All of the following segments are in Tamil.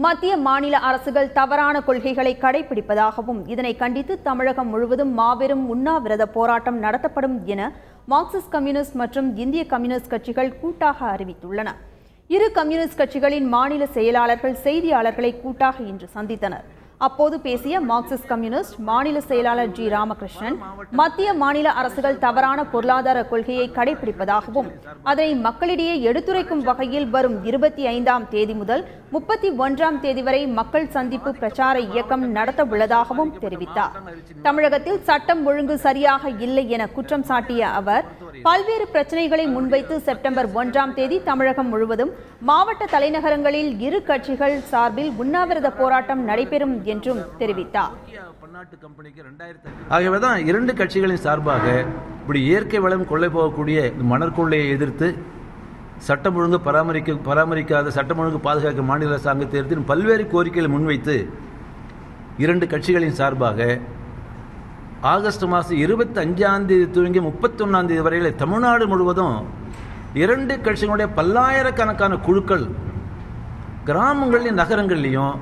மத்திய மாநில அரசுகள் தவறான கொள்கைகளை கடைபிடிப்பதாகவும் இதனை கண்டித்து தமிழகம் முழுவதும் மாபெரும் உண்ணாவிரத போராட்டம் நடத்தப்படும் என மார்க்சிஸ்ட் கம்யூனிஸ்ட் மற்றும் இந்திய கம்யூனிஸ்ட் கட்சிகள் கூட்டாக அறிவித்துள்ளன. இரு கம்யூனிஸ்ட் கட்சிகளின் மாநில செயலாளர்கள் செய்தியாளர்களை கூட்டாக இன்று சந்தித்தனர். அப்போது பேசிய மார்க்சிஸ்ட் கம்யூனிஸ்ட் மாநில செயலாளர் ஜி. ராமகிருஷ்ணன், மத்திய மாநில அரசுகள் தவறான பொருளாதார கொள்கையை கடைபிடிப்பதாகவும் அதனை மக்களிடையே எடுத்துரைக்கும் வகையில் வரும் 25ஆம் தேதி முதல் 31ஆம் தேதி வரை மக்கள் சந்திப்பு பிரச்சார இயக்கம் நடத்த உள்ளதாகவும் தெரிவித்தார். தமிழகத்தில் சட்டம் ஒழுங்கு சரியாக இல்லை என குற்றம் சாட்டிய அவர், பல்வேறு பிரச்சனைகளை முன்வைத்து செப்டம்பர் 1ஆம் தேதி தமிழகம் முழுவதும் மாவட்ட தலைநகரங்களில் இரு கட்சிகள் சார்பில் உண்ணாவிரத போராட்டம் நடைபெறும் என்றும் தெரிவித்தார். ஆகவேதான் இரண்டு கட்சிகளின் சார்பாக இப்படி இயற்கை வளம் கொள்ளை போகக்கூடிய மணற்கொள்ளையை எதிர்த்து சட்டம் ஒழுங்கு பராமரிக்காத சட்டம் ஒழுங்கு பாதுகாக்க மாநில அரசாங்கத்தை எதிர்த்து பல்வேறு கோரிக்கைகளை முன்வைத்து இரண்டு கட்சிகளின் சார்பாக ஆகஸ்ட் மாதம் 25ஆம் தேதி துவங்கி 31ஆம் தேதி வரையில் தமிழ்நாடு முழுவதும் இரண்டு கட்சிகளுடைய பல்லாயிரக்கணக்கான குழுக்கள் கிராமங்களிலும் நகரங்களிலையும்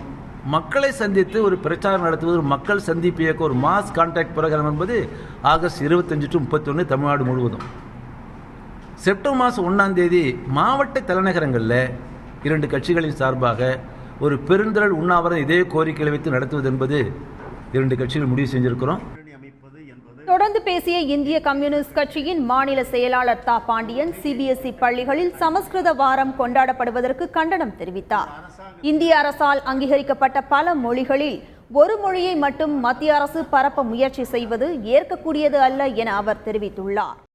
மக்களை சந்தித்து ஒரு பிரச்சாரம் நடத்துவது, ஒரு மக்கள் சந்திப்பு இயக்க, ஒரு மாஸ் கான்டாக்ட் ப்ரோக்ராம் என்பது ஆகஸ்ட் 25 to 31 தமிழ்நாடு முழுவதும். செப்டம்பர் மாதம் 1ஆம் தேதி மாவட்ட தலைநகரங்களில் இரண்டு கட்சிகளின் சார்பாக ஒரு பெருந்திரள் உண்ணாவிரதம் இதே கோரிக்கைகளை வைத்து நடத்துவது என்பது இரண்டு கட்சிகள் முடிவு செஞ்சிருக்கிறோம். தொடர்ந்து பேசிய இந்திய கம்யூனிஸ்ட் கட்சியின் மாநில செயலாளர் தா. பாண்டியன், சிபிஎஸ்இ பள்ளிகளில் சமஸ்கிருத வாரம் கொண்டாடப்படுவதற்கு கண்டனம் தெரிவித்தார். இந்திய அரசால் அங்கீகரிக்கப்பட்ட பல மொழிகளில் ஒரு மொழியை மட்டும் மத்திய அரசு பரப்ப முயற்சி செய்வது ஏற்கக்கூடியது அல்ல என அவர் தெரிவித்துள்ளார்.